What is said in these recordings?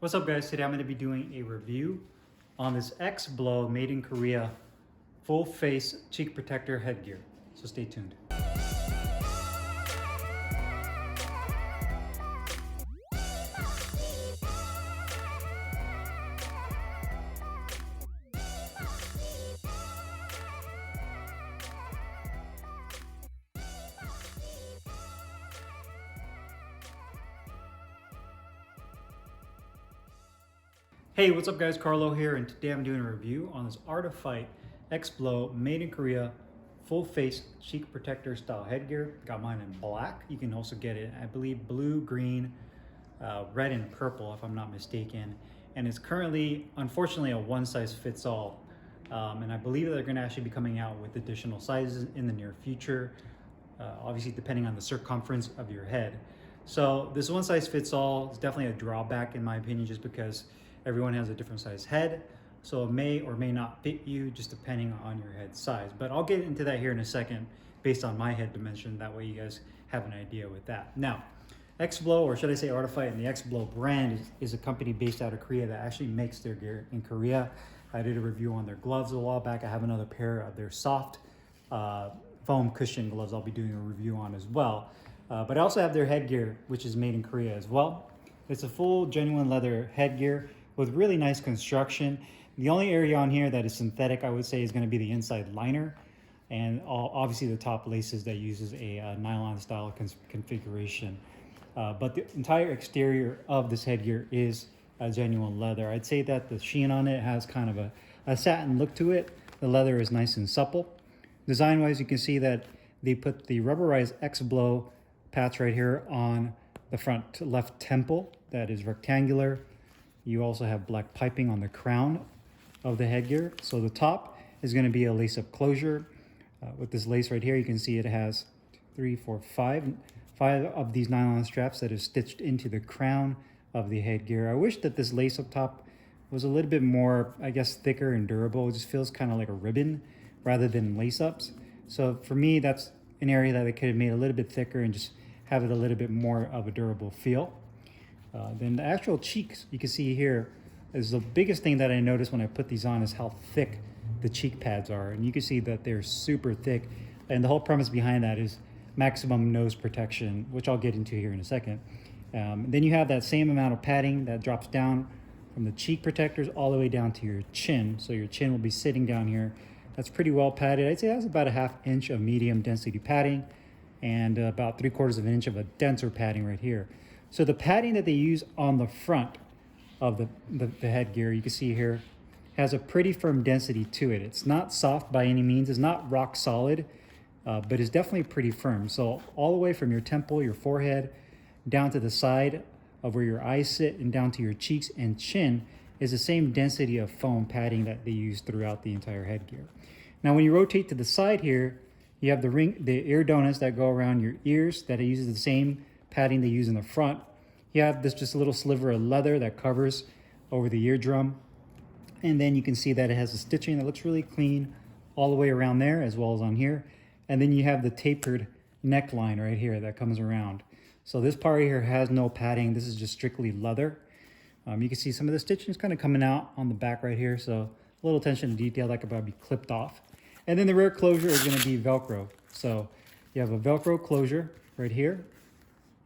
What's up guys, today I'm going to be doing a review on this X-Blow made in Korea full face cheek protector headgear. So stay tuned. Hey, what's up guys, Carlo here, and today I'm doing a review on this Artifite X-Blow made in Korea full face cheek protector style headgear. Got mine in black. You can also get it, I believe, blue, green, red, and purple if I'm not mistaken. And it's currently, unfortunately, a one size fits all. And I believe that they're gonna actually be coming out with additional sizes in the near future, obviously depending on the circumference of your head. So this one size fits all is definitely a drawback in my opinion, just because everyone has a different size head, so it may or may not fit you just depending on your head size. But I'll get into that here in a second based on my head dimension. That way you guys have an idea with that. Now, X-Blow, or should I say Artifite, and the X-Blow brand is a company based out of Korea that actually makes their gear in Korea. I did a review on their gloves a while back. I have another pair of their soft foam cushion gloves I'll be doing a review on as well. But I also have their headgear, which is made in Korea as well. It's a full genuine leather headgear with really nice construction. The only area on here that is synthetic, I would say, is going to be the inside liner, and obviously the top laces that uses a nylon style configuration. But the entire exterior of this headgear is a genuine leather. I'd say that the sheen on it has kind of a satin look to it. The leather is nice and supple. Design wise, you can see that they put the rubberized X-Blow patch right here on the front left temple that is rectangular. You also have black piping on the crown of the headgear. So the top is going to be a lace-up closure. With this lace right here, you can see it has five of these nylon straps that are stitched into the crown of the headgear. I wish that this lace up top was a little bit more, I guess, thicker and durable. It just feels kind of like a ribbon rather than lace-ups. So for me, that's an area that I could have made a little bit thicker and just have it a little bit more of a durable feel. Then the actual cheeks, you can see here, is the biggest thing that I noticed when I put these on is how thick the cheek pads are. And you can see that they're super thick. And the whole premise behind that is maximum nose protection, which I'll get into here in a second. Then you have that same amount of padding that drops down from the cheek protectors all the way down to your chin. So your chin will be sitting down here. That's pretty well padded. I'd say that's about a ½ inch of medium density padding and about 3/4 of an inch of a denser padding right here. So the padding that they use on the front of the headgear, you can see here, has a pretty firm density to it. It's not soft by any means. It's not rock solid, but it's definitely pretty firm. So all the way from your temple, your forehead, down to the side of where your eyes sit and down to your cheeks and chin is the same density of foam padding that they use throughout the entire headgear. Now, when you rotate to the side here, you have the ear donuts that go around your ears that uses the same padding they use in the front. You have this just a little sliver of leather that covers over the eardrum. And then you can see that it has a stitching that looks really clean all the way around there as well as on here. And then you have the tapered neckline right here that comes around. So this part here has no padding. This is just strictly leather. You can see some of the stitching is kind of coming out on the back right here. So a little attention to detail that could probably be clipped off. And then the rear closure is going to be Velcro. So you have a Velcro closure right here,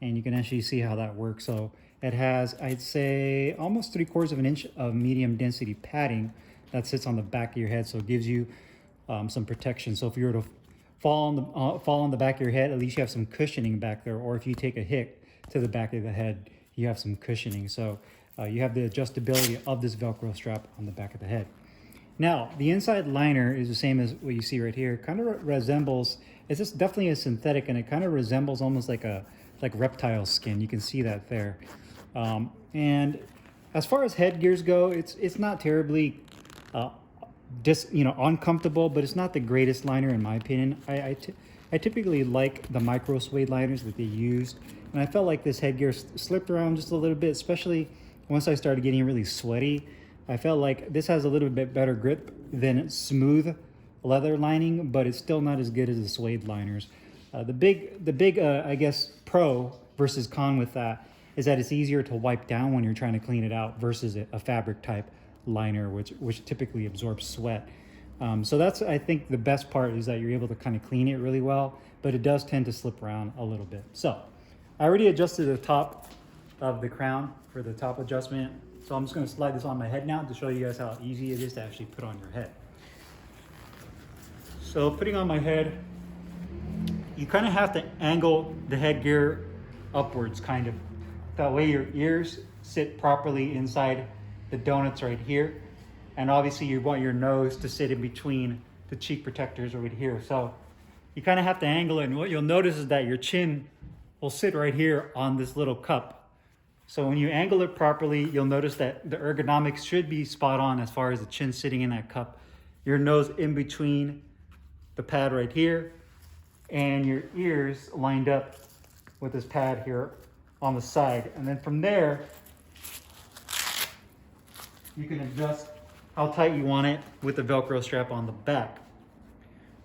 and you can actually see how that works. So it has, I'd say, almost 3/4 of an inch of medium density padding that sits on the back of your head. So it gives you some protection. So if you were to fall on the back of your head, at least you have some cushioning back there. Or if you take a hit to the back of the head, you have some cushioning. So you have the adjustability of this Velcro strap on the back of the head. Now, the inside liner is the same as what you see right here. Kind of resembles, it's just definitely a synthetic, and it kind of resembles almost like reptile skin. You can see that there. And as far as headgears go, it's not terribly uncomfortable, but it's not the greatest liner in my opinion. I typically like the micro suede liners that they used, and I felt like this headgear slipped around just a little bit, especially once I started getting really sweaty. I felt like this has a little bit better grip than smooth leather lining, but it's still not as good as the suede liners. The big I guess, pro versus con with that is that it's easier to wipe down when you're trying to clean it out versus a fabric type liner, which typically absorbs sweat. So that's, I think, the best part is that you're able to kind of clean it really well, but it does tend to slip around a little bit. So I already adjusted the top of the crown for the top adjustment. So I'm just going to slide this on my head now to show you guys how easy it is to actually put on your head. So putting on my head, you kind of have to angle the headgear upwards, kind of. That way your ears sit properly inside the donuts right here. And obviously you want your nose to sit in between the cheek protectors over here. So you kind of have to angle it. And what you'll notice is that your chin will sit right here on this little cup. So when you angle it properly, you'll notice that the ergonomics should be spot on as far as the chin sitting in that cup. Your nose in between the pad right here, and your ears lined up with this pad here on the side. And then from there, you can adjust how tight you want it with the Velcro strap on the back.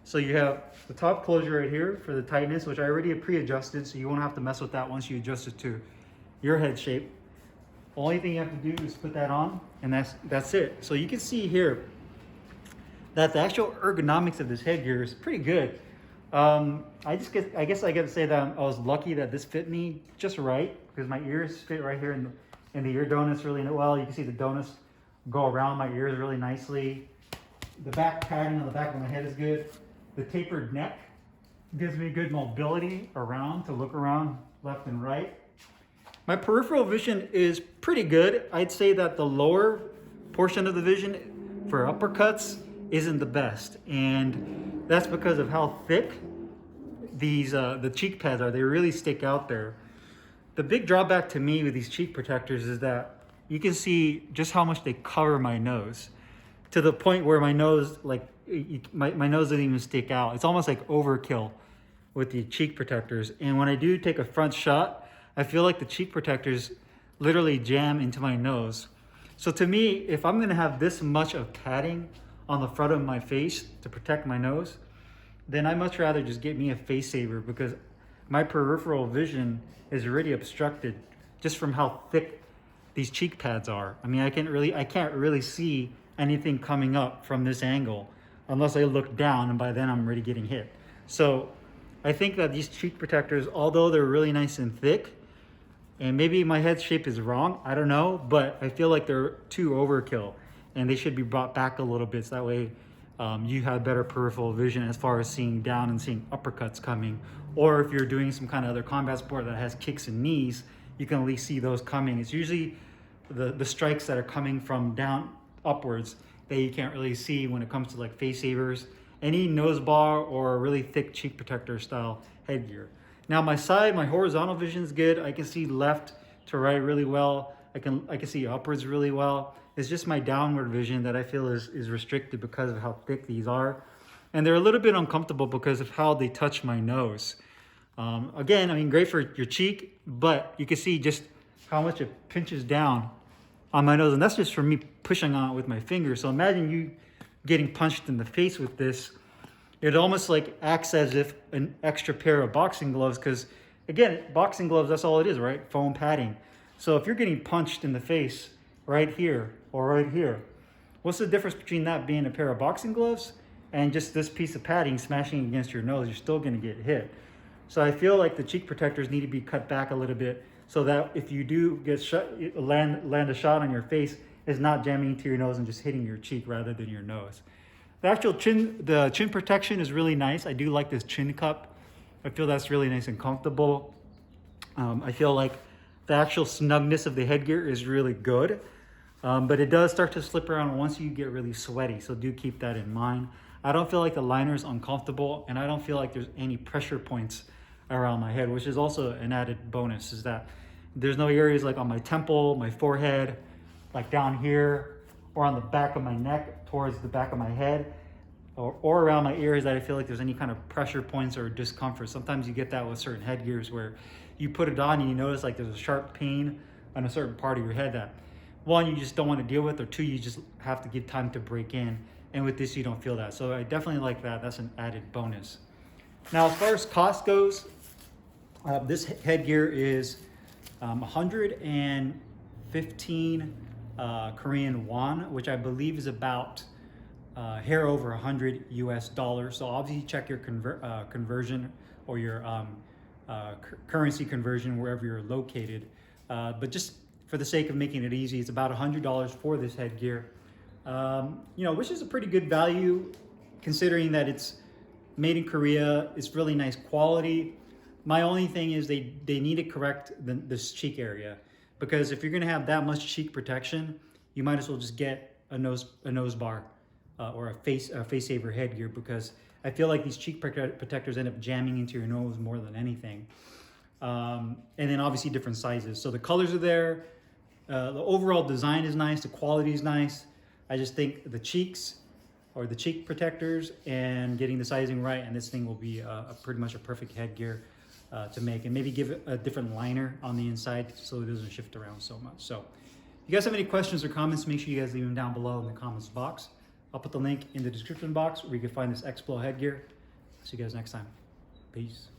So you have the top closure right here for the tightness, which I already have pre-adjusted, so you won't have to mess with that once you adjust it to your head shape. Only thing you have to do is put that on, and that's it. So you can see here that the actual ergonomics of this headgear is pretty good. I guess I got to say that I was lucky that this fit me just right, because my ears fit right here in the ear donuts really well. You can see the donuts go around my ears really nicely. The back padding on the back of my head is good. The tapered neck gives me good mobility around to look around left and right. My peripheral vision is pretty good. I'd say that the lower portion of the vision for uppercuts isn't the best, and that's because of how thick these the cheek pads are. They really stick out there. The big drawback to me with these cheek protectors is that you can see just how much they cover my nose, to the point where my nose, like my nose doesn't even stick out. It's almost like overkill with the cheek protectors. And when I do take a front shot, I feel like the cheek protectors literally jam into my nose. So to me, if I'm gonna have this much of padding on the front of my face to protect my nose, then I much rather just get me a face saver, because my peripheral vision is already obstructed just from how thick these cheek pads are. I mean, I can't really see anything coming up from this angle unless I look down, and by then I'm already getting hit. So I think that these cheek protectors, although they're really nice and thick, and maybe my head shape is wrong, I don't know, but I feel like they're too overkill, and they should be brought back a little bit, so that way you have better peripheral vision as far as seeing down and seeing uppercuts coming. Or if you're doing some kind of other combat sport that has kicks and knees, you can at least see those coming. It's usually the strikes that are coming from down upwards that you can't really see when it comes to like face savers, any nose bar, or a really thick cheek protector style headgear. Now my horizontal vision is good. I can see left to right really well. I can see upwards really well. It's just my downward vision that I feel is restricted because of how thick these are. And they're a little bit uncomfortable because of how they touch my nose. Again, I mean, great for your cheek, but you can see just how much it pinches down on my nose. And that's just from me pushing on it with my finger. So imagine you getting punched in the face with this. It almost like acts as if an extra pair of boxing gloves, because again, boxing gloves, that's all it is, right? Foam padding. So if you're getting punched in the face right here or right here, what's the difference between that being a pair of boxing gloves and just this piece of padding smashing against your nose? You're still gonna get hit. So I feel like the cheek protectors need to be cut back a little bit, so that if you do get land a shot on your face, it's not jamming into your nose and just hitting your cheek rather than your nose. The actual the chin protection is really nice. I do like this chin cup. I feel that's really nice and comfortable. I feel like the actual snugness of the headgear is really good, but it does start to slip around once you get really sweaty, so do keep that in mind. I don't feel like the liner is uncomfortable, and I don't feel like there's any pressure points around my head, which is also an added bonus, is that there's no areas like on my temple, my forehead, like down here, or on the back of my neck towards the back of my head, or around my ears, that I feel like there's any kind of pressure points or discomfort. Sometimes you get that with certain headgears where you put it on and you notice like there's a sharp pain on a certain part of your head that, one, you just don't want to deal with, or two, you just have to give time to break in. And with this, you don't feel that. So I definitely like that. That's an added bonus. Now, as far as cost goes, this headgear is 115 Korean won, which I believe is about hair over 100 US dollars. So obviously check your conversion or your currency conversion wherever you're located. But just for the sake of making it easy, it's about $100 for this headgear. Which is a pretty good value considering that it's made in Korea. It's really nice quality. My only thing is they need to correct this cheek area, because if you're gonna have that much cheek protection, you might as well just get a nose bar or a face saver headgear, because I feel like these cheek protectors end up jamming into your nose more than anything. And then obviously different sizes. So the colors are there. The overall design is nice. The quality is nice. I just think the cheeks or the cheek protectors and getting the sizing right, and this thing will be pretty much a perfect headgear to make, and maybe give it a different liner on the inside so it doesn't shift around so much. So if you guys have any questions or comments, make sure you guys leave them down below in the comments box. I'll put the link in the description box where you can find this Explo headgear. See you guys next time. Peace.